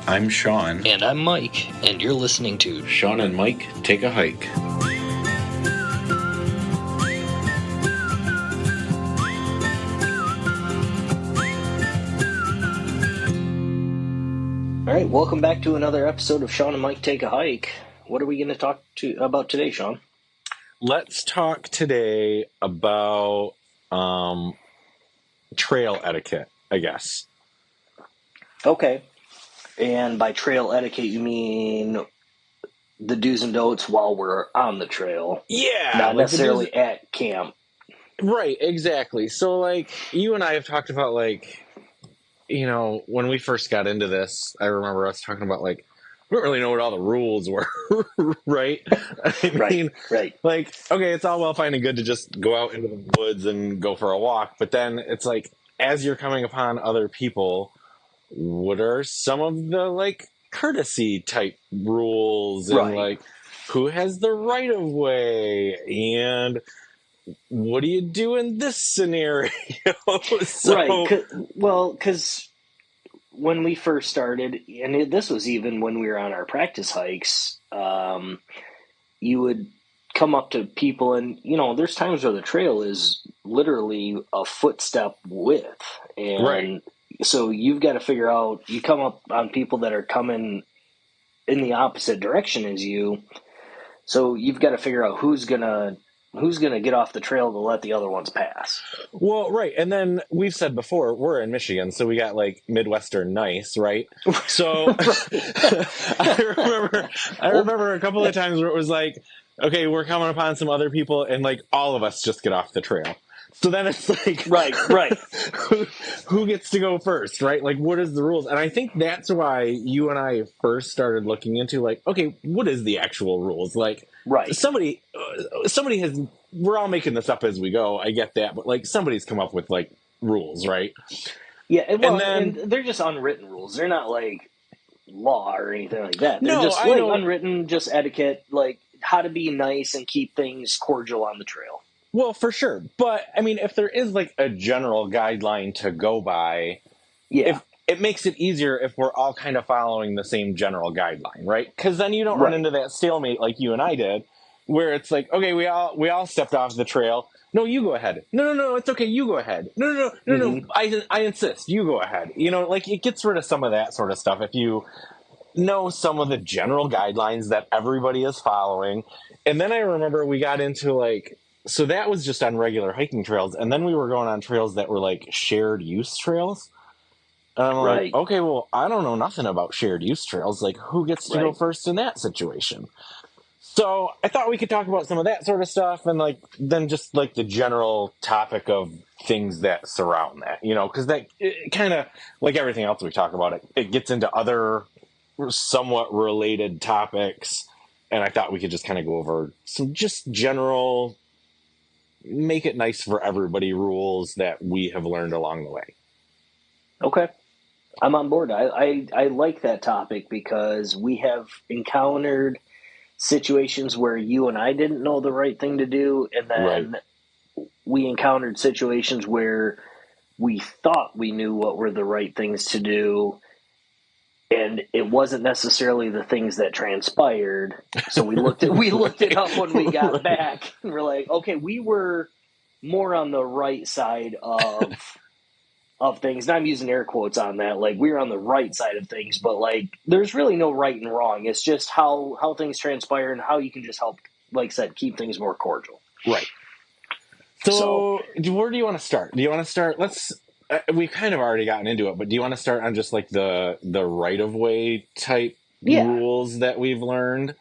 I'm Shawn. And I'm Mike, and you're listening to Shawn and Mike Take a Hike. All right, welcome back to another episode of Shawn and Mike Take a Hike. What are we going to talk about today, Shawn? Let's talk today about trail etiquette, I guess. Okay. And by trail etiquette, you mean the do's and don'ts while we're on the trail. Yeah. Not necessarily at camp. Right, exactly. So, you and I have talked about, when we first got into this, I remember us talking about, we don't really know what all the rules were, right? Right. Okay, it's all well, fine, and good to just go out into the woods and go for a walk, but then it's as you're coming upon other people, what are some of the, courtesy type rules, and, who has the right of way, and what do you do in this scenario? Right. Well, because when we first started, and this was even when we were on our practice hikes, you would come up to people and, there's times where the trail is literally a footstep width. And right. So you've got to figure out, you come up on people that are coming in the opposite direction as you. So you've got to figure out who's going to get off the trail to let the other ones pass. Well, right. And then we've said before, we're in Michigan, so we got Midwestern nice, right? So I remember a couple of times where it was okay, we're coming upon some other people and all of us just get off the trail. So then it's right. who gets to go first, right? What is the rules? And I think that's why you and I first started looking into okay, what is the actual rules? Right. Somebody has, we're all making this up as we go. I get that, but somebody's come up with rules, right? Yeah. And they're just unwritten rules. They're not law or anything like that. They're just unwritten, just etiquette, how to be nice and keep things cordial on the trail. Well, for sure. But, if there is, a general guideline to go by, yeah, it makes it easier if we're all kind of following the same general guideline, right? Because then you don't run into that stalemate like you and I did, where it's okay, we all stepped off the trail. No, you go ahead. No, it's okay, you go ahead. No, I insist, you go ahead. It gets rid of some of that sort of stuff if you know some of the general guidelines that everybody is following. And then I remember we got into so that was just on regular hiking trails, and then we were going on trails that were shared use trails. And I'm okay, well, I don't know nothing about shared use trails. Who gets to go first in that situation? So I thought we could talk about some of that sort of stuff, and then just the general topic of things that surround that, because that kind of everything else we talk about, it gets into other somewhat related topics, and I thought we could just kind of go over some just general, make it nice for everybody rules that we have learned along the way. Okay. I'm on board. I like that topic because we have encountered situations where you and I didn't know the right thing to do, and then we encountered situations where we thought we knew what were the right things to do, and it wasn't necessarily the things that transpired. So we looked it up when we got back, and we're okay, we were more on the right side of things. And I'm using air quotes on that. We're on the right side of things, but there's really no right and wrong. It's just how things transpire and how you can just help, like I said, keep things more cordial. Right. So where do you want to start? Do you want to start? We've kind of already gotten into it, but do you want to start on just the right of way type rules that we've learned?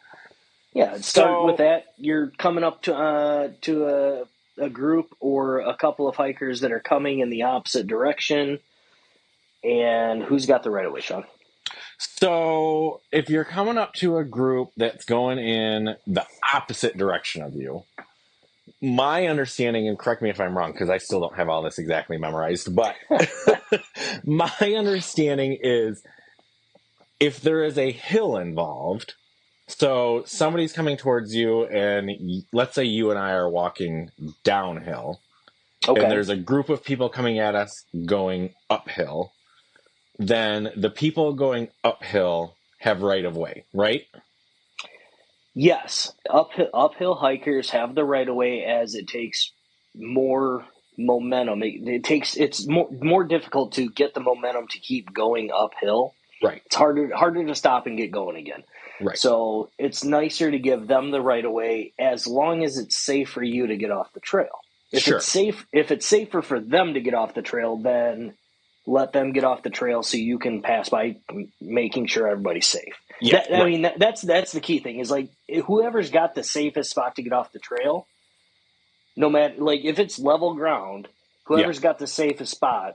Yeah. Start with that. You're coming up to a group or a couple of hikers that are coming in the opposite direction, and who's got the right of way, Shawn? So if you're coming up to a group that's going in the opposite direction of you, my understanding, and correct me if I'm wrong, because I still don't have all this exactly memorized, but my understanding is if there is a hill involved, so somebody's coming towards you, and let's say you and I are walking downhill, and there's a group of people coming at us going uphill. then the people going uphill have right of way, right? Yes, uphill hikers have the right of way, as it takes more momentum. It's more difficult to get the momentum to keep going uphill. Right. It's harder to stop and get going again. Right. So it's nicer to give them the right of way, as long as it's safe for you to get off the trail. If it's safer for them to get off the trail, then let them get off the trail so you can pass by, making sure everybody's safe. Yeah, I mean, that's the key thing, is like, whoever's got the safest spot to get off the trail, no matter, like, if it's level ground, whoever's got the safest spot,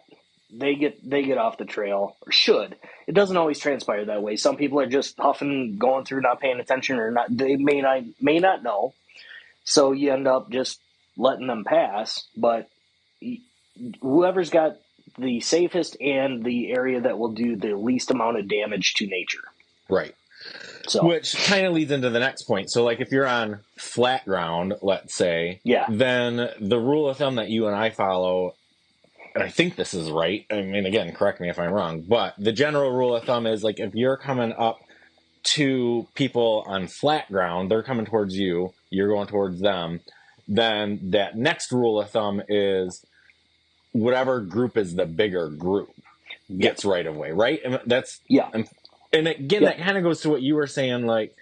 they get off the trail, or should. It doesn't always transpire that way. Some people are just huffing, going through, not paying attention, or not. They may not know. So you end up just letting them pass. But whoever's got the safest and the area that will do the least amount of damage to nature. Right. So, which kind of leads into the next point. So, like, if you're on flat ground, let's say, then the rule of thumb that you and I follow, and I think this is right, I mean, again, correct me if I'm wrong, but the general rule of thumb is, like, if you're coming up to people on flat ground, they're coming towards you, you're going towards them, then that next rule of thumb is whatever group is the bigger group gets right of way, right? And that's and again, that kind of goes to what you were saying, like,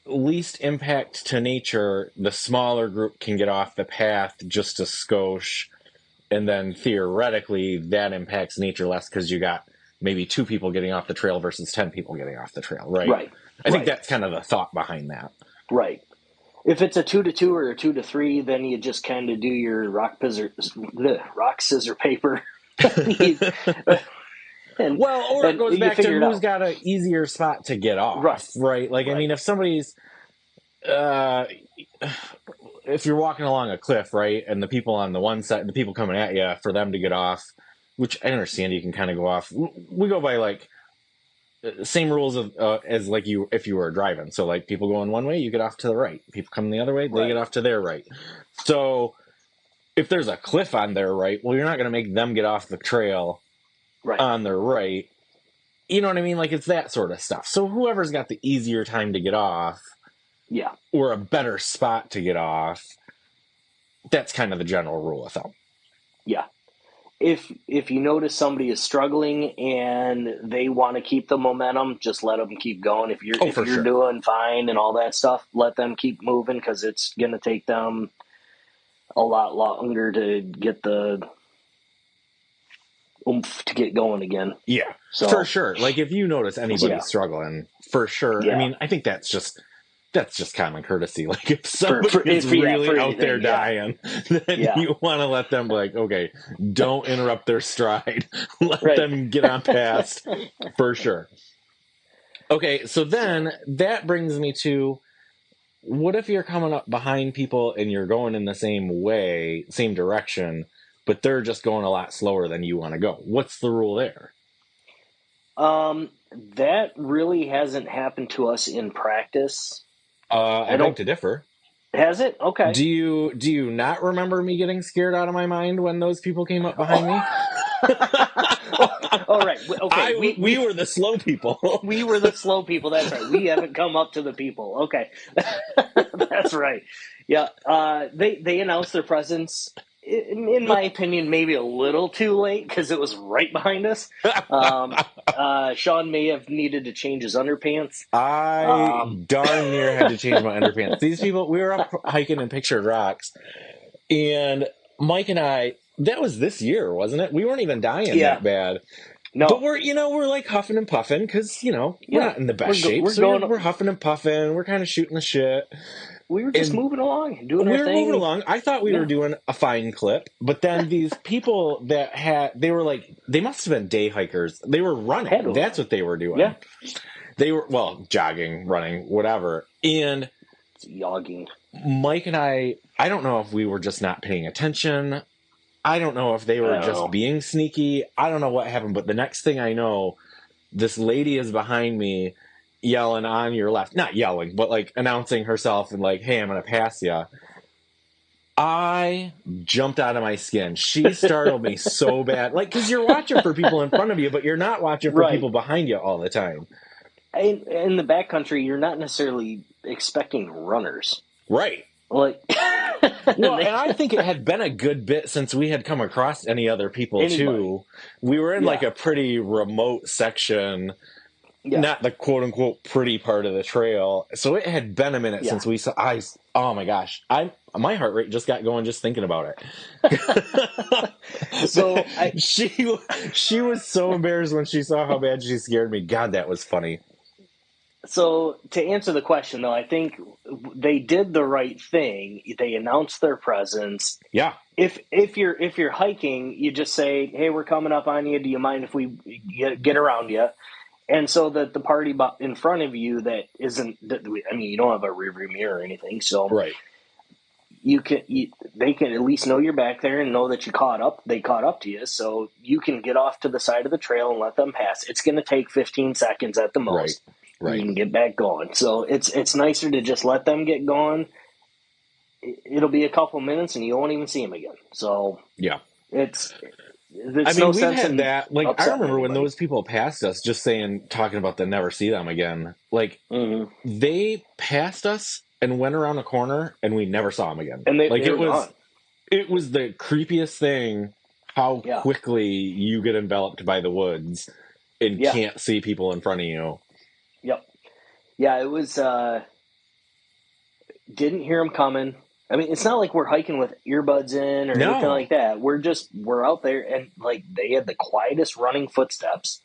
least impact to nature, the smaller group can get off the path just a skosh, and then theoretically that impacts nature less because you got maybe 2 people getting off the trail versus 10 people getting off the trail, right? Right. I think that's kind of the thought behind that. Right. If it's a 2-2 or a 2-3, then you just kind of do your rock, scissor, paper. Or it goes back to who's got an easier spot to get off, right? Like, I mean, if somebody's, if you're walking along a cliff, right, and the people on the one side, the people coming at you, for them to get off, which I understand you can kind of go off. We go by, like, same rules as, like, if you were driving. So, like, people going one way, you get off to the right. People coming the other way, they get off to their right. So if there's a cliff on their right, well, you're not going to make them get off the trail on their right. You know what I mean? Like, it's that sort of stuff. So whoever's got the easier time to get off, or a better spot to get off, that's kind of the general rule of thumb. Yeah. If you notice somebody is struggling and they want to keep the momentum, just let them keep going. If you're doing fine and all that stuff, let them keep moving, because it's going to take them a lot longer to get the oomph to get going again. Yeah, so, for sure. Like, if you notice anybody struggling, for sure. I mean, I think that's just common courtesy. Like, if somebody's really out there dying, then you want to let them, like, okay, don't interrupt their stride. Let them get on past, for sure. Okay, so then that brings me to, what if you're coming up behind people and you're going in the same way, same direction, but they're just going a lot slower than you want to go? What's the rule there? That really hasn't happened to us in practice. I beg to differ. Has it? Okay. Do you not remember me getting scared out of my mind when those people came up behind me? All right. Okay. We were the slow people. We were the slow people. That's right. We haven't come up to the people. Okay. That's right. Yeah. They announced their presence, in my opinion, maybe a little too late, because it was right behind us. Shawn may have needed to change his underpants. I darn near had to change my underpants. These people, we were up hiking in Pictured Rocks, and Mike and I, that was this year, wasn't it? We weren't even dying that bad. No. But we're like huffing and puffing, because, we're not in the best shape. We're huffing and puffing. We're kind of shooting the shit. We were just moving along, doing our thing. We were moving along. I thought we were doing a fine clip, but then these people they were like, they must have been day hikers. They were running. That's what they were doing. Yeah. They were, jogging, running, whatever. And jogging. Mike and I don't know if we were just not paying attention. I don't know if they were just being sneaky. I don't know what happened, but the next thing I know, this lady is behind me, yelling on your left. Not yelling, but, like, announcing herself and, like, hey, I'm going to pass you. I jumped out of my skin. She startled me so bad. Like, because you're watching for people in front of you, but you're not watching for people behind you all the time. In the backcountry, you're not necessarily expecting runners. Right. Like, well, and I think it had been a good bit since we had come across any other people, too. We were in, like, a pretty remote section. Yeah. Not the quote-unquote pretty part of the trail. So it had been a minute since we saw... oh, my gosh. My heart rate just got going just thinking about it. So she was so embarrassed when she saw how bad she scared me. God, that was funny. So to answer the question, though, I think they did the right thing. They announced their presence. Yeah. If you're hiking, you just say, "Hey, we're coming up on you. Do you mind if we get around you?" And so that the party in front of you that isn't, I mean, you don't have a rearview mirror or anything, so right. They can at least know you're back there and know that you caught up. They caught up to you, so you can get off to the side of the trail and let them pass. It's going to take 15 seconds at the most. Right. You can get back going. So it's nicer to just let them get going. It'll be a couple minutes and you won't even see them again. So yeah, it's I mean, we've had that. Like, I remember when those people passed us, just talking about the never see them again. Like, they passed us and went around a corner, and we never saw them again. And it was the creepiest thing how quickly you get enveloped by the woods and can't see people in front of you. Yep. Yeah, it was. Didn't hear them coming. I mean, it's not like we're hiking with earbuds in or anything like that. We're out there, and like they had the quietest running footsteps.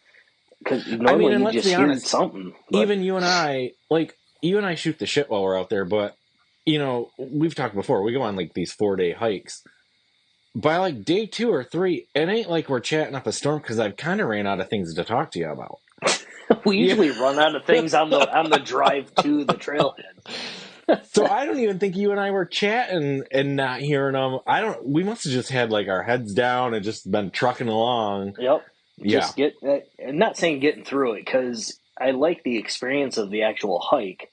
Because normally you just hear something. But even you and I shoot the shit while we're out there. But we've talked before. We go on like these 4-day hikes. By like day 2 or 3, it ain't like we're chatting up a storm because I've kind of ran out of things to talk to you about. We usually run out of things on the drive to the trailhead. So I don't even think you and I were chatting and not hearing them. We must have just had like our heads down and just been trucking along. Yep. Just I'm not saying getting through it because I like the experience of the actual hike.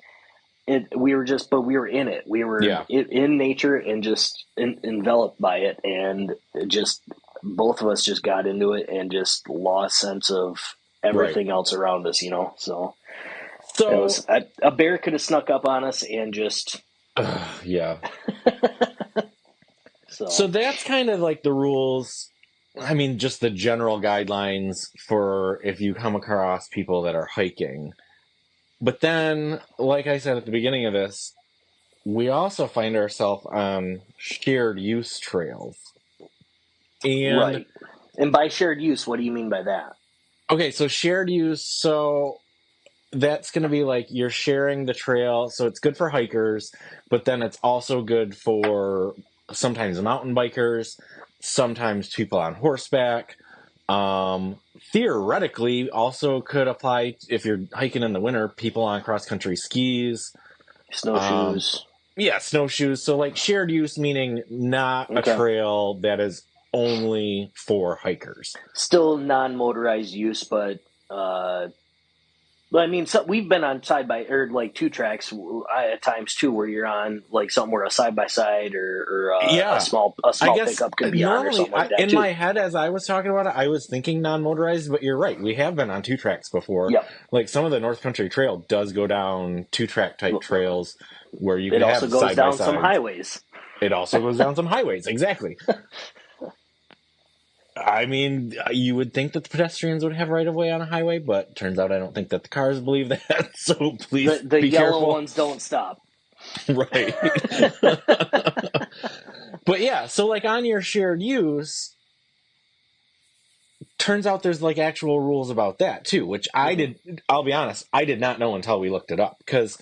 We were in it. We were in nature and just enveloped by it, and just both of us just got into it and just lost sense of everything else around us. So it was, a bear could have snuck up on us and just yeah. So that's kind of like the rules. I mean, just the general guidelines for if you come across people that are hiking. But then, like I said at the beginning of this, we also find ourselves on shared use trails. And by shared use, what do you mean by that? Okay, so shared use, so that's going to be like you're sharing the trail, so it's good for hikers, but then it's also good for sometimes mountain bikers, sometimes people on horseback. Theoretically, also could apply if you're hiking in the winter, people on cross-country skis. Snowshoes. Snowshoes. So like shared use, meaning not a trail that is only for hikers. Still non-motorized use, but I mean, we've been on like 2 tracks at times too, where you're on like somewhere a side by side or a small pickup could be on or something like that. In my head, as I was talking about it, I was thinking non-motorized, but you're right. We have been on 2 tracks before. Yep. Like some of the North Country Trail does go down 2-track type trails where you can have side by side. It also goes down some highways. It also goes down some highways, exactly. I mean, you would think that the pedestrians would have right-of-way on a highway, but turns out I don't think that the cars believe that, so please the be yellow careful. ones don't stop. Right. But yeah, so like on your shared use, turns out there's like actual rules about that too, which I'll be honest, I did not know until we looked it up, because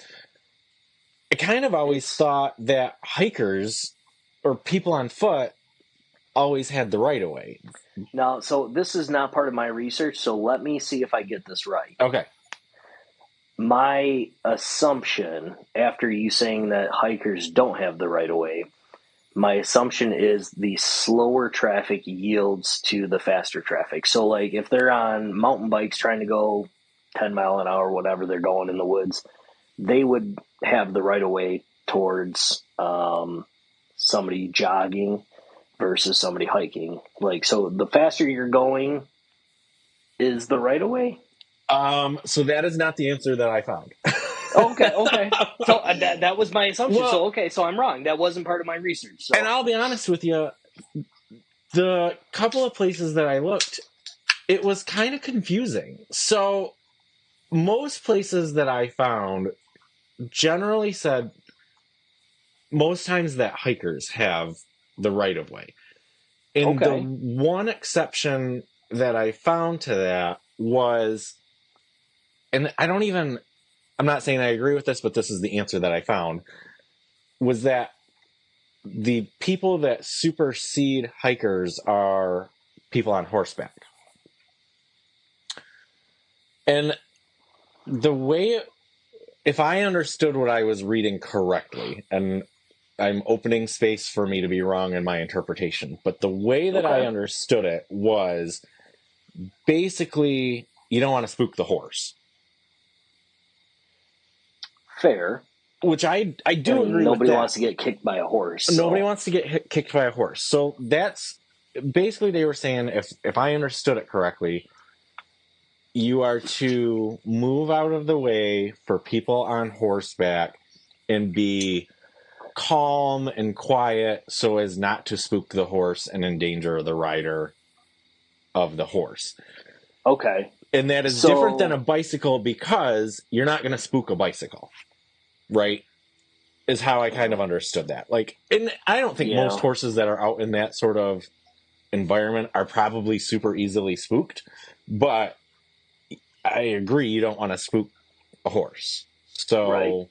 I kind of always thought that hikers or people on foot always had the right of way. Now, so this is not part of my research, so let me see if I get this right. Okay. My assumption, after you saying that hikers don't have the right of way, my assumption is the slower traffic yields to the faster traffic. So, like, if they're on mountain bikes trying to go 10 mile an hour, whatever they're going in the woods, they would have the right of way towards somebody jogging versus somebody hiking? Like, so the faster you're going is the right of way? So that is not the answer that I found. Okay. So that was my assumption. Well, So I'm wrong. That wasn't part of my research. So. And I'll be honest with you, the couple of places that I looked, it was kind of confusing. So most places that I found generally said most times that hikers have the right of way. And the one exception that I found to that was, and I'm not saying I agree with this, but this is the answer that I found, was that the people that supersede hikers are people on horseback. And the way, if I understood what I was reading correctly, and I'm opening space for me to be wrong in my interpretation, but the way that I understood it was basically you don't want to spook the horse. Fair. Which I do agree with that. Nobody wants to get kicked by a horse. So. Nobody wants to get kicked by a horse. So that's basically, they were saying, if I understood it correctly, you are to move out of the way for people on horseback and be calm and quiet so as not to spook the horse and endanger the rider of the horse. Okay. And that is different than a bicycle because you're not going to spook a bicycle. Right? Is how I kind of understood that. Like, and I don't think most horses that are out in that sort of environment are probably super easily spooked, but I agree you don't want to spook a horse. So,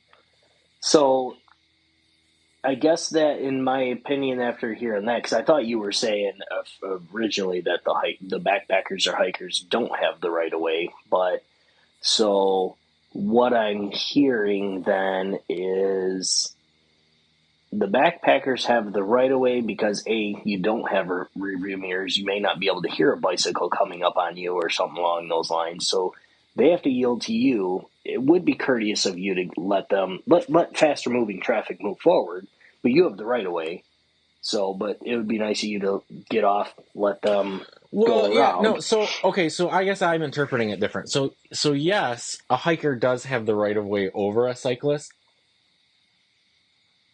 So I guess that, in my opinion, after hearing that, because I thought you were saying originally that the backpackers or hikers don't have the right of way, but so what I'm hearing then is the backpackers have the right of way because you don't have rear mirrors. You may not be able to hear a bicycle coming up on you or something along those lines. So they have to yield to you. It would be courteous of you to let faster moving traffic move forward, but you have the right of way. So, but it would be nice of you to get off, let them go around. So I guess I'm interpreting it different. So yes, a hiker does have the right of way over a cyclist.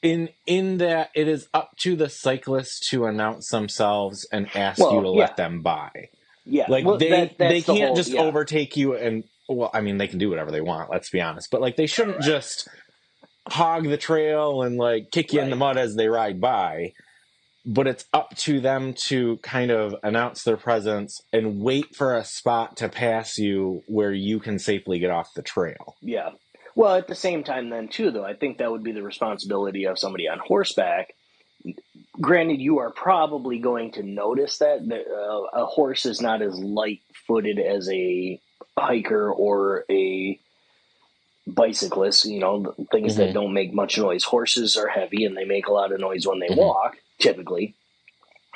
In that it is up to the cyclist to announce themselves and ask you to let them by. Yeah, like they can't just overtake you and, well, I mean, they can do whatever they want, let's be honest, but like they shouldn't just hog the trail and like kick you in the mud as they ride by. But it's up to them to kind of announce their presence and wait for a spot to pass you where you can safely get off the trail. Yeah. Well, at the same time then too, though, I think that would be the responsibility of somebody on horseback. Granted, you are probably going to notice that a horse is not as light-footed as a hiker or a bicyclist, things that don't make much noise. Horses are heavy and they make a lot of noise when they walk, typically.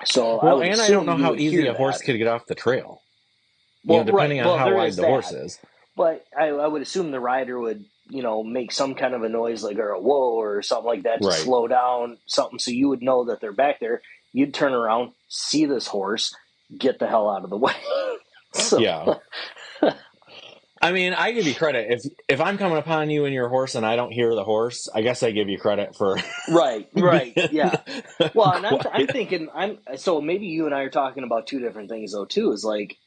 So I don't know how easy a horse could get off the trail. Well, depending on how wide the horse is. But I would assume the rider would, make some kind of a noise like or a whoa or something like that to slow down something, so you would know that they're back there. You'd turn around, see this horse, get the hell out of the way. Yeah. I mean, I give you credit. If I'm coming upon you and your horse and I don't hear the horse, I guess I give you credit for... Right, yeah. Well, and I'm thinking, so maybe you and I are talking about two different things, though, too, is like,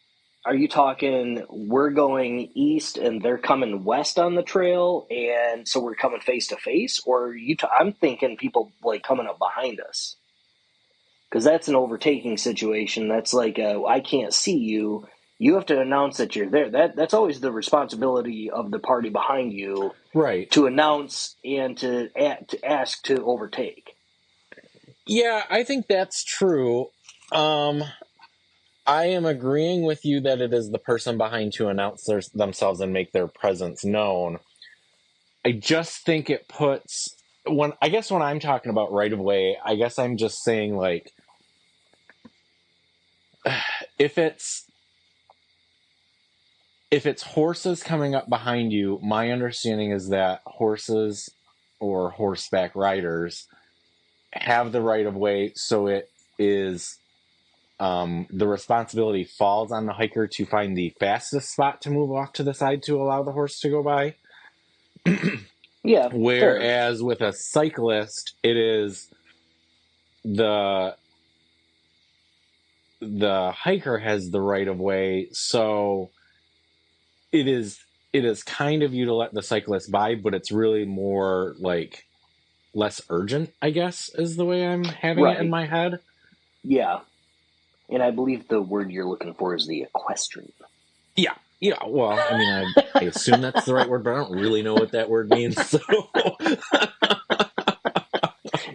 are you talking we're going east and they're coming west on the trail, and so we're coming face to face? Or I'm thinking people like coming up behind us. Because that's an overtaking situation. That's like, I can't see you. You have to announce that you're there. That's always the responsibility of the party behind you, right? To announce and to ask to overtake. Yeah, I think that's true. I am agreeing with you that it is the person behind to announce themselves and make their presence known. I just think it puts when I'm talking about right of way, I guess I'm just saying, like, if it's horses coming up behind you, my understanding is that horses or horseback riders have the right of way, so it is the responsibility falls on the hiker to find the fastest spot to move off to the side to allow the horse to go by. Yeah. Whereas with a cyclist, it is the hiker has the right of way, so it is kind of you to let the cyclist by, but it's really more like less urgent, I guess, is the way I'm having it in my head. Yeah. And I believe the word you're looking for is the equestrian. Yeah. Yeah, well, I mean, I assume that's the right word, but I don't really know what that word means, so...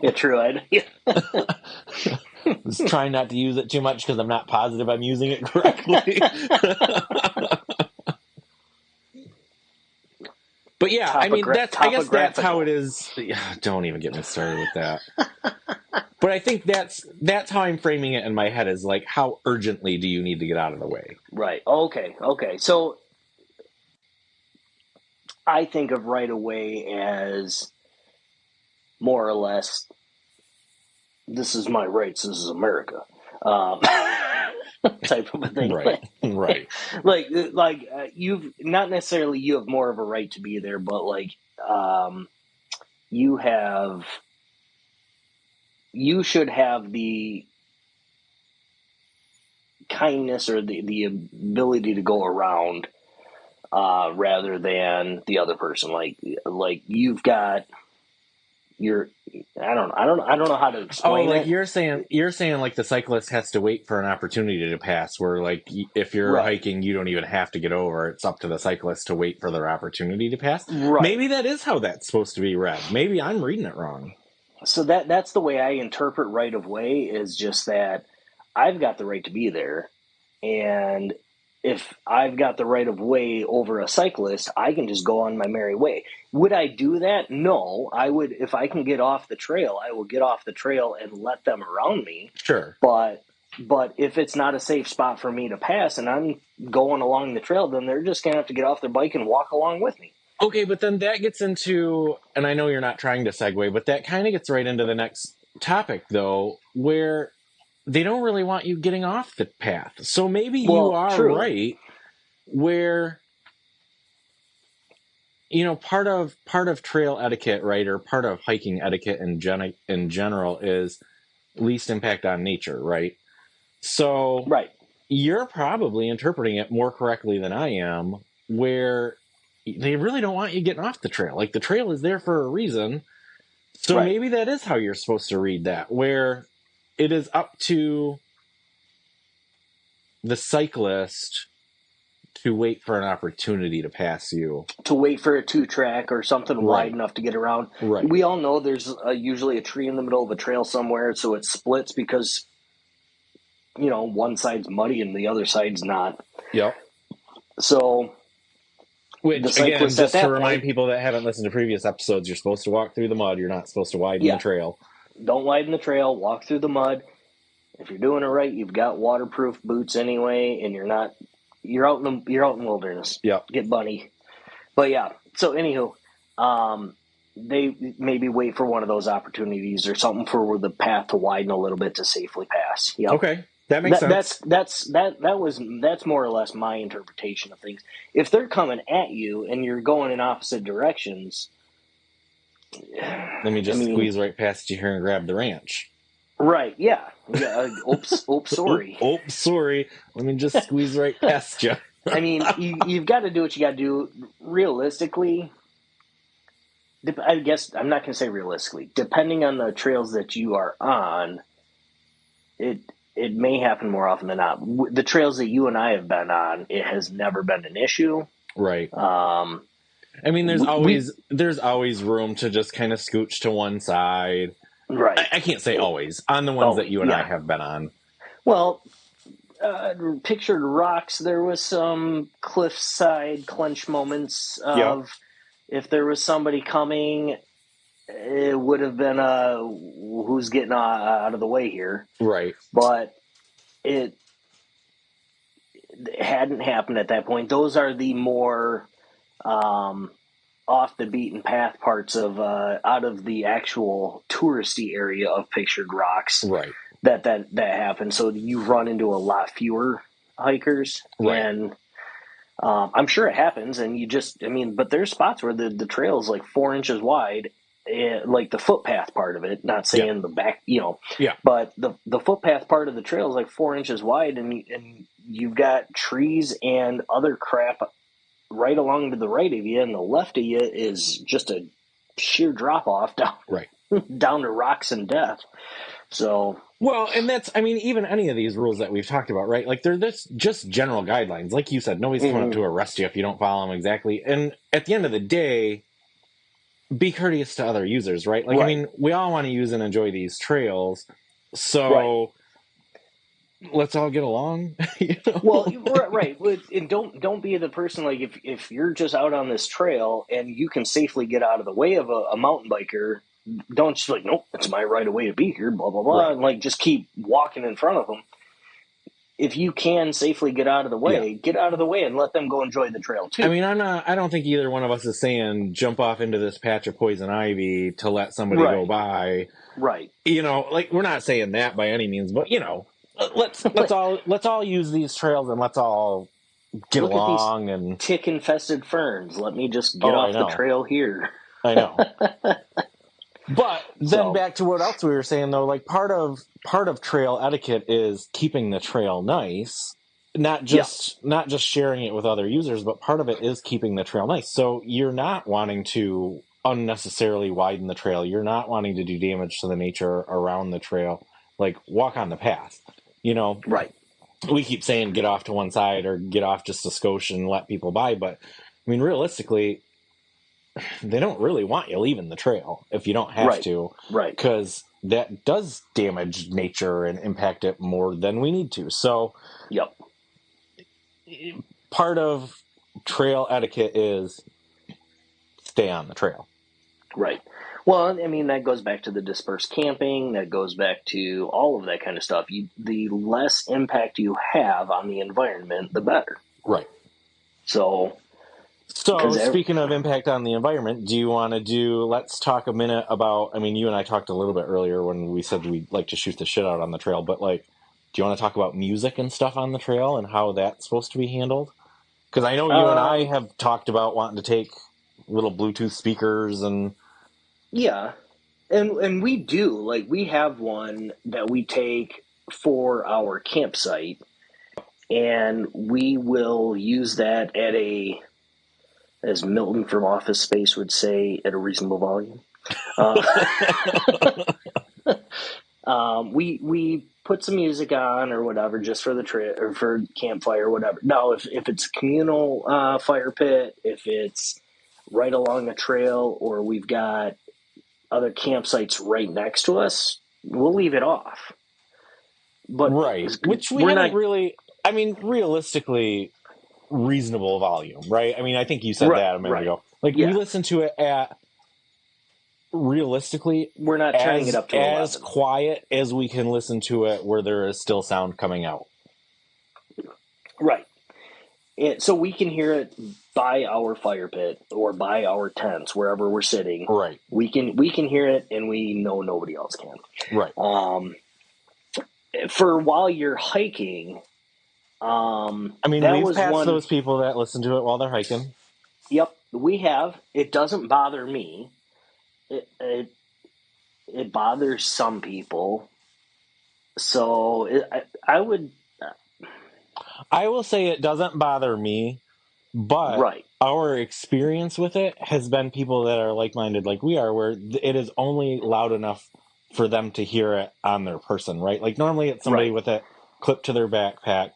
Yeah, true. I was trying not to use it too much because I'm not positive I'm using it correctly. But yeah, I mean, I guess that's how it is. Don't even get me started with that. But I think that's how I'm framing it in my head, is like, how urgently do you need to get out of the way? Right. Okay. So I think of right away as more or less, this is my rights, this is America, type of a thing. Right. Like you've not necessarily, you have more of a right to be there, but like you should have the kindness or the ability to go around rather than the other person. Like you've got your, I don't know how to explain it. You're saying like the cyclist has to wait for an opportunity to pass, where like if you're hiking, you don't even have to get over. It's up to the cyclist to wait for their opportunity to pass. Right. Maybe that is how that's supposed to be read. Maybe I'm reading it wrong. So that's the way I interpret right of way, is just that I've got the right to be there, and if I've got the right of way over a cyclist, I can just go on my merry way. Would I do that? No, I would. If I can get off the trail, I will get off the trail and let them around me. Sure. But if it's not a safe spot for me to pass and I'm going along the trail, then they're just going to have to get off their bike and walk along with me. Okay, but then that gets into, and I know you're not trying to segue, but that kind of gets right into the next topic, though, where they don't really want you getting off the path. So maybe you are right, where, you know, part of trail etiquette, right, or part of hiking etiquette in general is least impact on nature, right? So you're probably interpreting it more correctly than I am, where they really don't want you getting off the trail. Like, the trail is there for a reason. So maybe that is how you're supposed to read that, where it is up to the cyclist to wait for an opportunity to pass you. To wait for a 2-track or something wide enough to get around. Right. We all know there's usually a tree in the middle of a trail somewhere, so it splits because, you know, one side's muddy and the other side's not. Yep. So... Which, again, just to remind people that haven't listened to previous episodes, you're supposed to walk through the mud. You're not supposed to widen the trail. Don't widen the trail. Walk through the mud. If you're doing it right, you've got waterproof boots anyway, and you're out in the wilderness. Yep. Get bunny. But yeah. So anywho, they maybe wait for one of those opportunities or something for the path to widen a little bit to safely pass. Yep. Okay. That makes sense. That's more or less my interpretation of things. If they're coming at you and you're going in opposite directions, let me just squeeze right past you here and grab the ranch. Right? Yeah. Oops. Sorry. Oops. Sorry. Let me just squeeze right past you. I mean, you've got to do what you got to do. Realistically, I guess I'm not going to say realistically. Depending on the trails that you are on, it may happen more often than not. The trails that you and I have been on, it has never been an issue. Right. I mean, there's always room to just kind of scooch to one side. Right. I can't say always. On the ones that you and I have been on. Well, pictured rocks, there was some cliffside clench moments of if there was somebody coming, it would have been who's getting out of the way here. Right. But it hadn't happened at that point. Those are the more off the beaten path parts of out of the actual touristy area of pictured rocks. Right. That happens. So you run into a lot fewer hikers, Right. and I'm sure it happens. And but there's spots where the trail is like 4 inches wide, like the footpath part of it. Not saying the back, but the footpath part of the trail is like 4 inches wide, and you've got trees and other crap right along to the right of you, and the left of you is just a sheer drop off down down to rocks and death. So, well, and that's, I mean, even any of these rules that we've talked about, right? Like, they're just general guidelines. Like you said, nobody's coming up to arrest you if you don't follow them exactly. And at the end of the day, be courteous to other users, right? Like, I mean, we all want to use and enjoy these trails. So let's all get along. Well, right. And don't be the person, like, if you're just out on this trail and you can safely get out of the way of a mountain biker, don't just like, nope, it's my right of way to be here, blah, blah, blah, and like just keep walking in front of them. If you can safely get out of the way, get out of the way and let them go enjoy the trail too. I mean, I don't think either one of us is saying jump off into this patch of poison ivy to let somebody go by. Right. Like, we're not saying that by any means, but let's all use these trails and let's all get along. And tick infested ferns. Let me just get off the trail here. I know. But then back to what else we were saying, though, like part of trail etiquette is keeping the trail nice, not just sharing it with other users, but part of it is keeping the trail nice. So you're not wanting to unnecessarily widen the trail. You're not wanting to do damage to the nature around the trail. Like, walk on the path, Right. We keep saying get off to one side or get off just a skosh and let people by. But I mean, realistically, they don't really want you leaving the trail if you don't have to. Right. Because that does damage nature and impact it more than we need to. So, part of trail etiquette is stay on the trail. Right. Well, I mean, that goes back to the dispersed camping. That goes back to all of that kind of stuff. The less impact you have on the environment, the better. Right. So speaking of impact on the environment, do you want to let's talk a minute about, I mean, you and I talked a little bit earlier when we said we'd like to shoot the shit out on the trail, but like, do you want to talk about music and stuff on the trail and how that's supposed to be handled? Because I know you and I have talked about wanting to take little Bluetooth speakers and... Yeah. And we do, like, we have one that we take for our campsite, and we will use that at as Milton from Office Space would say, at a reasonable volume. We put some music on or whatever just for the or for campfire or whatever. Now, if it's a communal fire pit, if it's right along a trail, or we've got other campsites right next to us, we'll leave it off. But which we haven't really. I mean, realistically, reasonable volume, right? I mean, I think you said that a minute ago. Like, we listen to it at, realistically, we're not turning it up to as 11. Quiet as we can listen to it where there is still sound coming out. Right. So we can hear it by our fire pit or by our tents, wherever we're sitting. Right. We can hear it, and we know nobody else can. Right. For while you're hiking, I mean, we've passed those people that listen to it while they're hiking. Yep, we have. It doesn't bother me. It bothers some people. So I will say it doesn't bother me, but our experience with it has been people that are like-minded like we are, where it is only loud enough for them to hear it on their person, right? Like, normally it's somebody with it clipped to their backpack,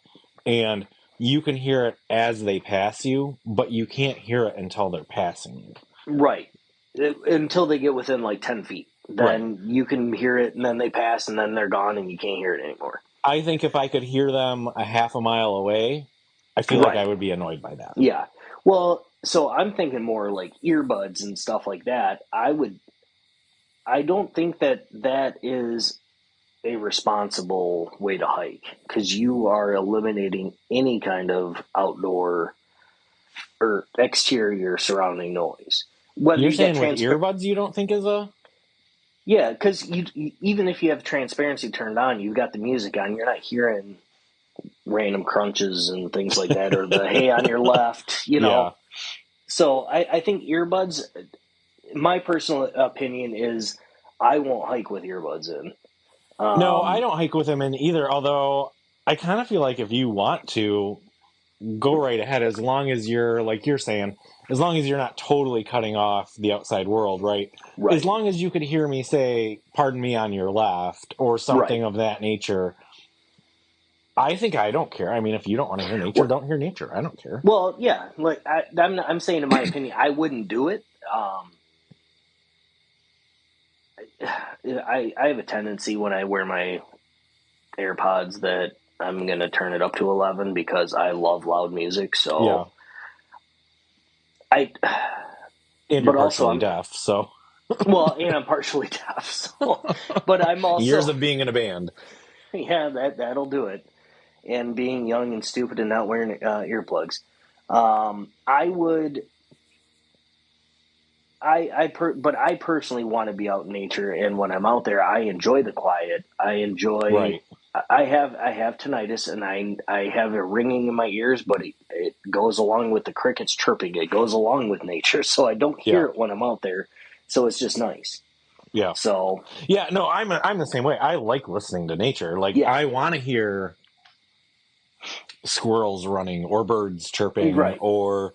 and you can hear it as they pass you, but you can't hear it until they're passing you. Right. Until they get within like 10 feet. Then you can hear it, and then they pass, and then they're gone, and you can't hear it anymore. I think if I could hear them a half a mile away, I feel like I would be annoyed by that. Yeah. Well, so I'm thinking more like earbuds and stuff like that. I don't think that is a responsible way to hike, because you are eliminating any kind of outdoor or exterior surrounding noise. Whether You're you get saying with earbuds you don't think is a... Yeah, because even if you have transparency turned on, you've got the music on, you're not hearing random crunches and things like that, or the hey on your left, Yeah. So I think earbuds, my personal opinion is I won't hike with earbuds in. No, I don't hike with them in either, although I kind of feel like if you want to, go right ahead, as long as you're, like you're saying, as long as you're not totally cutting off the outside world, right? Right. As long as you could hear me say, pardon me on your left, or something of that nature, I think I don't care. I mean, if you don't want to hear nature, don't hear nature. I don't care. Well, yeah, like I'm saying, in my opinion, I wouldn't do it. I have a tendency when I wear my AirPods that I'm going to turn it up to 11 because I love loud music. So Yeah. and you're but also partially deaf, so. Well, and I'm partially deaf. So, but I'm also years of being in a band. Yeah, that'll do it. And being young and stupid and not wearing earplugs. But I personally want to be out in nature, and when I'm out there, I enjoy the quiet. I enjoy. Right. I have tinnitus, and I have a ringing in my ears, but it goes along with the crickets chirping. It goes along with nature, so I don't hear it when I'm out there. So it's just nice. Yeah. So. Yeah. No, I'm the same way. I like listening to nature. Like I want to hear squirrels running or birds chirping, right. or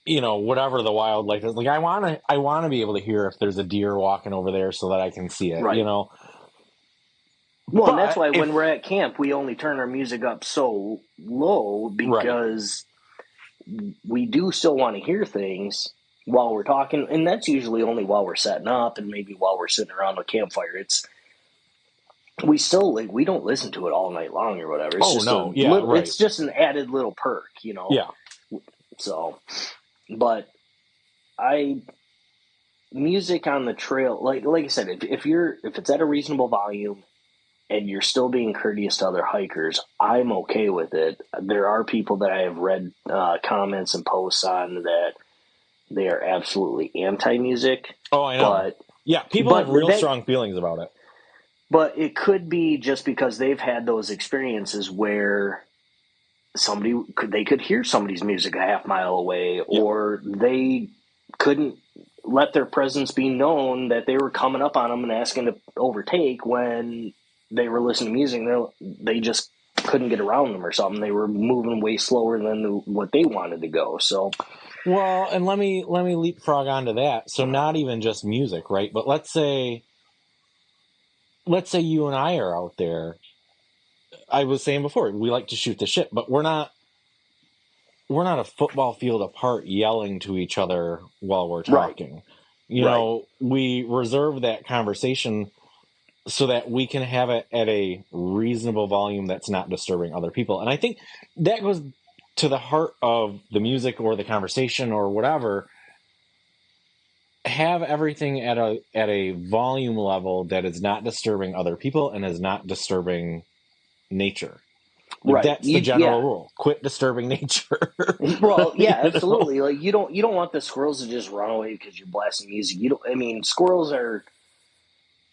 whatever the wildlife is. Like I want to be able to hear if there's a deer walking over there so that I can see it. Right. Well, and that's why when we're at camp, we only turn our music up so low because we do still want to hear things while we're talking, and that's usually only while we're setting up and maybe while we're sitting around the campfire. We don't listen to it all night long or whatever. It's it's just an added little perk, Yeah. So, but music on the trail, like I said, if it's at a reasonable volume and you're still being courteous to other hikers, I'm okay with it. There are people that I have read comments and posts on that they are absolutely anti-music. Oh, I know. People have real strong feelings about it. But it could be just because they've had those experiences where they could hear somebody's music a half mile away, or they couldn't let their presence be known that they were coming up on them and asking to overtake when they were listening to music. They just couldn't get around them or something. They were moving way slower than what they wanted to go. So, well, and let me leapfrog onto that. So not even just music, right? But let's say you and I are out there. I was saying before, we like to shoot the shit, but we're not a football field apart yelling to each other while we're talking. We reserve that conversation so that we can have it at a reasonable volume that's not disturbing other people. And I think that goes to the heart of the music or the conversation or whatever. Have everything at a volume level that is not disturbing other people and is not disturbing nature. That's the general rule. Quit disturbing nature. Well, yeah, absolutely. Like you don't want the squirrels to just run away because you're blasting music. Squirrels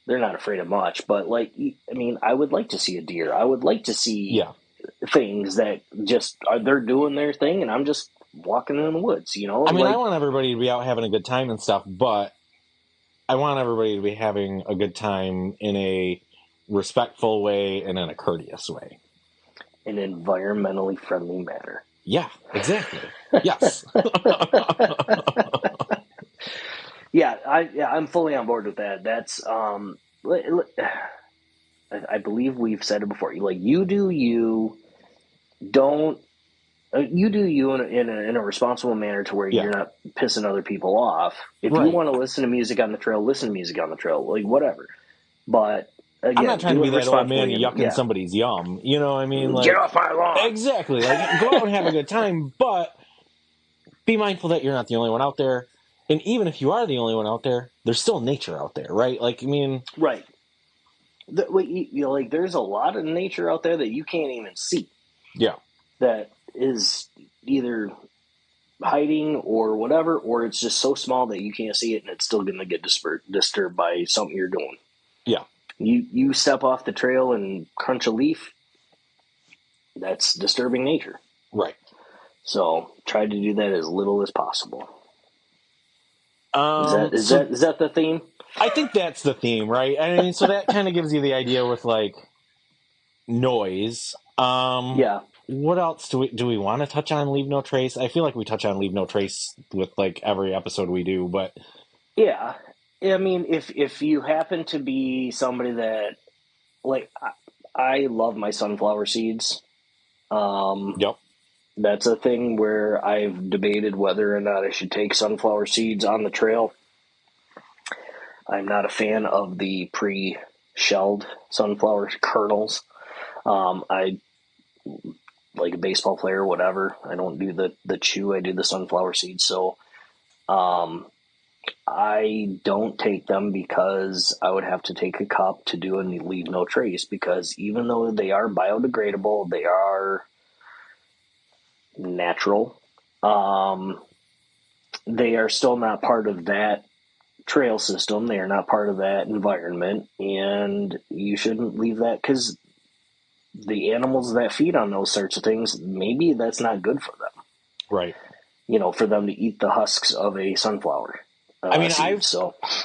they're not afraid of much, but I would like to see a deer. I would like to see things that just they're doing their thing, and I'm just walking in the woods. I want everybody to be out having a good time and stuff, but I want everybody to be having a good time in a respectful way and in a courteous way. An environmentally friendly manner. Yeah, exactly. Yes. I'm fully on board with that. That's I believe we've said it before. You do you. Don't you do you in a responsible manner to where you're not pissing other people off. If you want to listen to music on the trail, listen to music on the trail, whatever. But again, I'm not trying to be that old man yucking somebody's yum. You know what I mean? Get off my lawn. Exactly. Go out and have a good time, but be mindful that you're not the only one out there. And even if you are the only one out there, there's still nature out there, right? Right. There's a lot of nature out there that you can't even see. Yeah. That is either hiding or whatever, or it's just so small that you can't see it and it's still going to get disturbed by something you're doing. Yeah. You step off the trail and crunch a leaf, that's disturbing nature. Right. So try to do that as little as possible. Is So that the theme? I think that's the theme, right? I mean, so that kind of gives you the idea with like noise. Yeah. What else do we want to touch on? Leave no trace. I feel like we touch on leave no trace with like every episode we do, but yeah. I mean, if you happen to be somebody that like I love my sunflower seeds. Yep. That's a thing where I've debated whether or not I should take sunflower seeds on the trail. I'm not a fan of the pre-shelled sunflower kernels. I like a baseball player or whatever. I don't do the chew. I do the sunflower seeds. So I don't take them because I would have to take a cup to do and leave no trace, because even though they are biodegradable, they are natural. They are still not part of that trail system. They are not part of that environment, and you shouldn't leave that, because the animals that feed on those sorts of things, maybe that's not good for them. Right. For them to eat the husks of a sunflower. I mean, seed,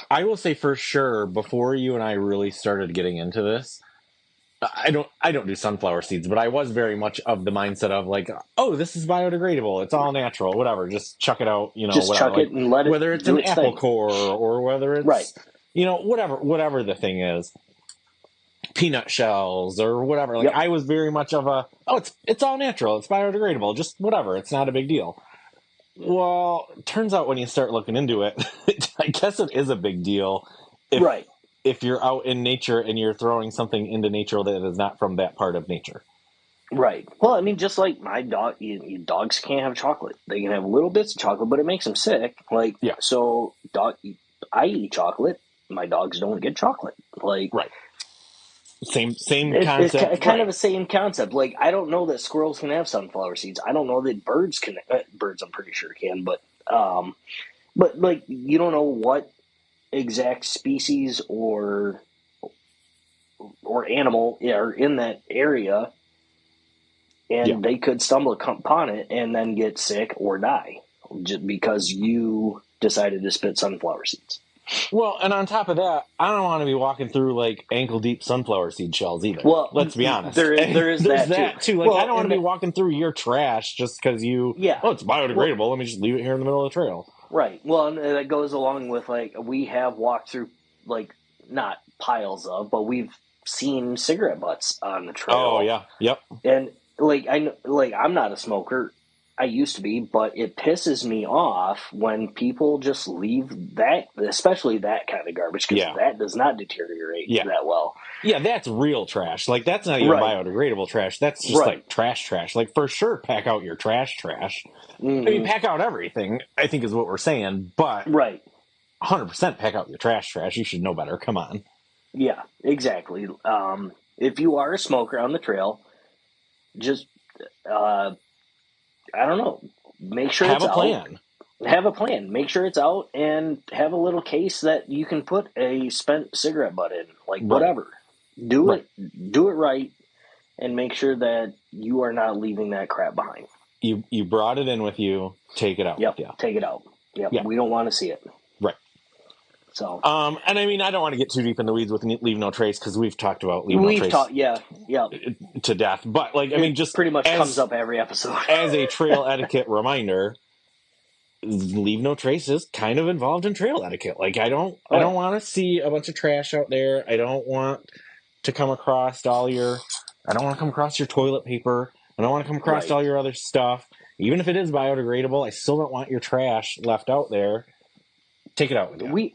I will say for sure, before you and I really started getting into this, I don't do sunflower seeds, but I was very much of the mindset of like, oh, this is biodegradable. It's all natural, whatever. Just chuck it out, just whatever. chuck it and let it whether it's do an its apple thing. core or whether it's, right. Whatever the thing is, peanut shells or whatever. Like I was very much of a, it's all natural. It's biodegradable. Just whatever. It's not a big deal. Well, turns out when you start looking into it, I guess it is a big deal. If you're out in nature and you're throwing something into nature that is not from that part of nature. Right. Well, I mean, just like my dog, dogs can't have chocolate. They can have little bits of chocolate, but it makes them sick. So I eat chocolate. My dogs don't get chocolate. Right. Same concept. It's kind of the same concept. Like, I don't know that squirrels can have sunflower seeds. I don't know that birds can. Birds, I'm pretty sure can, but like, you don't know what exact species or animal are in that area, and they could stumble upon it and then get sick or die just because you decided to spit sunflower seeds. Well, and on top of that, I don't want to be walking through like ankle deep sunflower seed shells either. Well, let's be honest. There is that too. Like, I don't want to be walking through your trash just because it's biodegradable. Let me just leave it here in the middle of the trail. Right. Well, and that goes along with, like, we have walked through, like, not piles of, but we've seen cigarette butts on the trail. Oh yeah. Yep. And I'm not a smoker. I used to be, but it pisses me off when people just leave that, especially that kind of garbage, because that does not deteriorate that well. Yeah, that's real trash. Like, that's not even biodegradable trash. That's just like trash. Like, for sure, pack out your trash. Mm-hmm. I mean, pack out everything, I think is what we're saying, but 100% pack out your trash. You should know better. Come on. Yeah, exactly. If you are a smoker on the trail, just, I don't know, make sure it's out. Have a plan. Make sure it's out, and have a little case that you can put a spent cigarette butt in. Like, whatever. Do it right, and make sure that you are not leaving that crap behind. You brought it in with you. Take it out. Yep. Take it out. Yep. We don't want to see it. Right. So. And I mean, I don't want to get too deep in the weeds with leave no trace, because we've talked about leave no trace to death. But like, I mean, just pretty much comes up every episode. As a trail etiquette reminder, leave no trace is kind of involved in trail etiquette. Like, I don't want to see a bunch of trash out there. I don't want to come across I don't want to come across your toilet paper. I don't want to come across all your other stuff. Even if it is biodegradable, I still don't want your trash left out there. Take it out with you.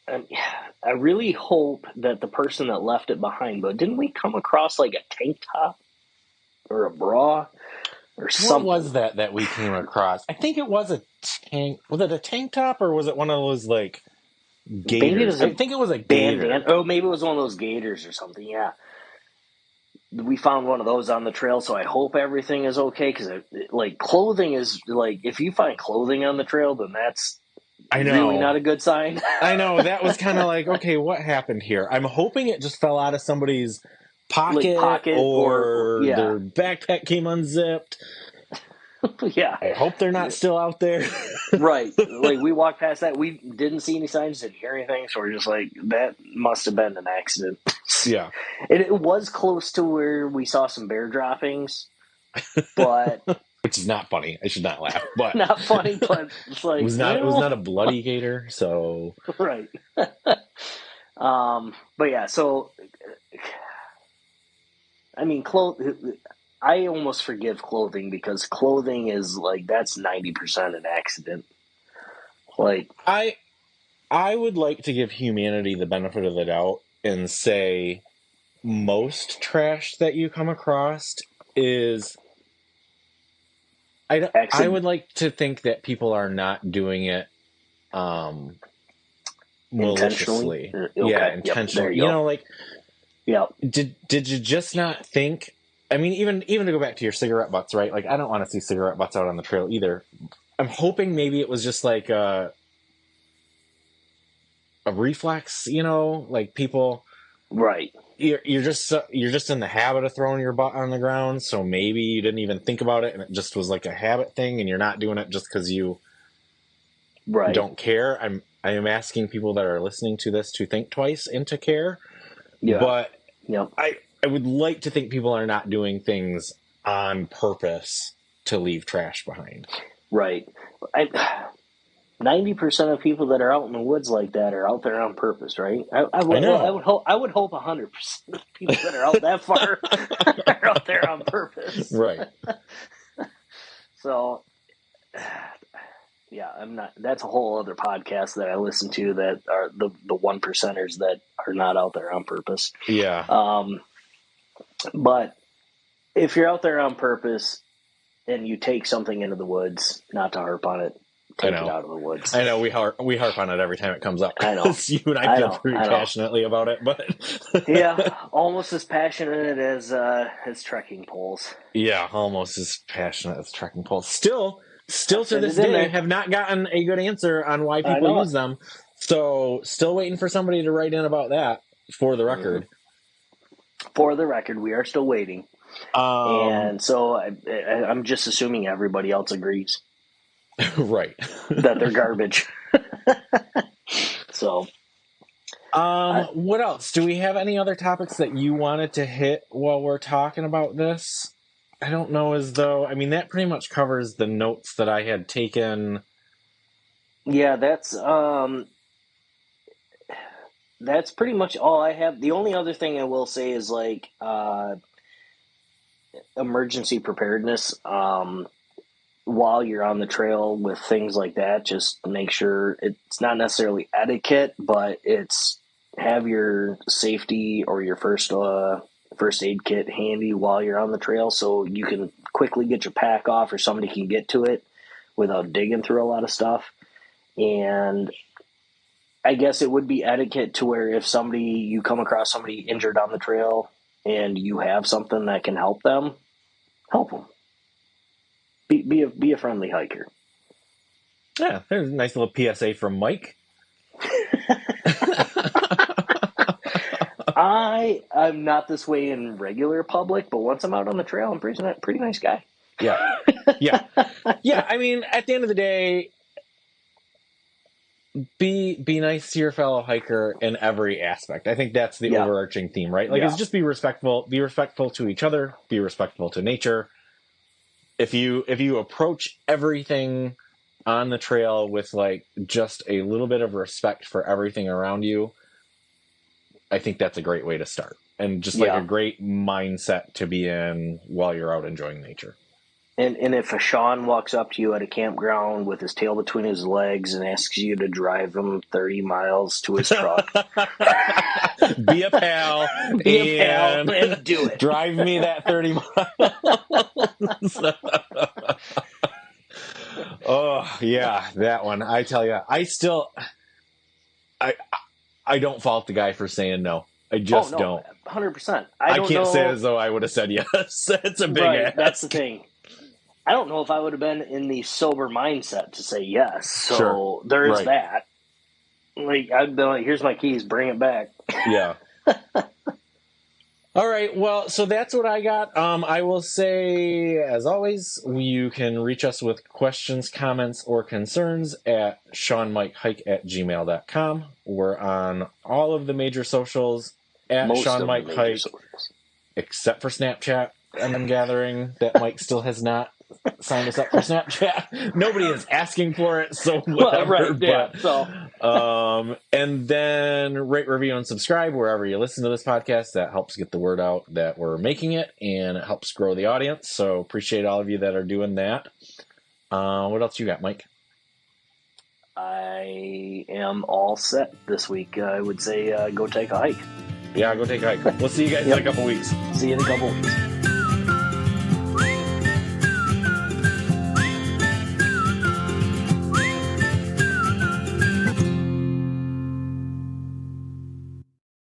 I really hope that the person that left it behind, but didn't we come across like a tank top or a bra or something? What was that we came across? I think it was a tank. Was it a tank top, or was it one of those like gators? I think it was a gator. Oh, maybe it was one of those gators or something. Yeah. we found one of those on the trail, so I hope everything is okay. Because like clothing is like, if you find clothing on the trail, then that's really not a good sign. I know, that was kind of like, okay, what happened here? I'm hoping it just fell out of somebody's pocket, or their backpack came unzipped. Yeah. I hope they're not still out there. Right. Like, we walked past that. We didn't see any signs, didn't hear anything. So we're just like, that must have been an accident. Yeah. It was close to where we saw some bear droppings, but which is not funny. I should not laugh, but not funny, but it's like, it was not a bloody gator. So right. But yeah, so I mean, I almost forgive clothing, because clothing is like, that's 90% an accident. Like, I would like to give humanity the benefit of the doubt and say most trash that you come across is, I would like to think that people are not doing it maliciously. Okay. Yeah, intentionally. Yep, like, did you just not think? I mean, even to go back to your cigarette butts, right? Like, I don't want to see cigarette butts out on the trail either. I'm hoping maybe it was just like a reflex, like people. Right. You're just in the habit of throwing your butt on the ground, so maybe you didn't even think about it, and it just was like a habit thing, and you're not doing it just because you don't care. I am asking people that are listening to this to think twice and to care. Yeah. But I would like to think people are not doing things on purpose to leave trash behind. Right. 90% of people that are out in the woods like that are out there on purpose, right? I would hope 100% of people that are out that far are out there on purpose. Right. So, yeah, I'm not. That's a whole other podcast that I listen to, that are the 1%ers that are not out there on purpose. Yeah. But if you're out there on purpose and you take something into the woods, not to harp on it, take it out of the woods. I know we harp on it every time it comes up. I know. You and I feel pretty passionately about it, but yeah, almost as passionate as trekking poles. Yeah, almost as passionate as trekking poles. Still to this day, have not gotten a good answer on why people use them. So, still waiting for somebody to write in about that. For the record. For the record, we are still waiting. And so I'm just assuming everybody else agrees. Right. That they're garbage. So. What else? Do we have any other topics that you wanted to hit while we're talking about this? I don't know, as though, I mean, that pretty much covers the notes that I had taken. Yeah, that's pretty much all I have. The only other thing I will say is, like, emergency preparedness. While you're on the trail with things like that, just make sure it's not necessarily etiquette, but it's have your safety or your first aid kit handy while you're on the trail, so you can quickly get your pack off, or somebody can get to it without digging through a lot of stuff. And I guess it would be etiquette to where if you come across somebody injured on the trail and you have something that can help them, help them. Be a friendly hiker. Yeah, there's a nice little PSA from Mike. I'm not this way in regular public, but once I'm out on the trail, I'm pretty nice guy. Yeah. I mean, at the end of the day, be nice to your fellow hiker in every aspect. I think that's the overarching theme, right? Like, it's just be respectful to each other, be respectful to nature. If you approach everything on the trail with, like, just a little bit of respect for everything around you, I think that's a great way to start. And just like a great mindset to be in while you're out enjoying nature. And if a Shawn walks up to you at a campground with his tail between his legs and asks you to drive him 30 miles to his truck, be a pal. And do it. Drive me that 30 miles. Oh, yeah, that one. I tell you, I don't fault the guy for saying no. I just don't. 100%. I can't say it as though I would have said yes. It's a big ask. That's the thing. I don't know if I would have been in the sober mindset to say yes. So there is that. Like, I'd be like, here's my keys, bring it back. Yeah. All right, well, so that's what I got. I will say, as always, you can reach us with questions, comments, or concerns at ShawnMikeHike@gmail.com. We're on all of the major socials at ShawnMikeHike, except for Snapchat, and I'm gathering that Mike still has not signed us up for Snapchat. Nobody is asking for it, so whatever. And then rate, review, and subscribe wherever you listen to this podcast. That helps get the word out that we're making it, and it helps grow the audience. So appreciate all of you that are doing that. What else you got, Mike? I am all set this week. I would say go take a hike. Yeah, go take a hike. We'll see you guys in a couple weeks. See you in a couple weeks.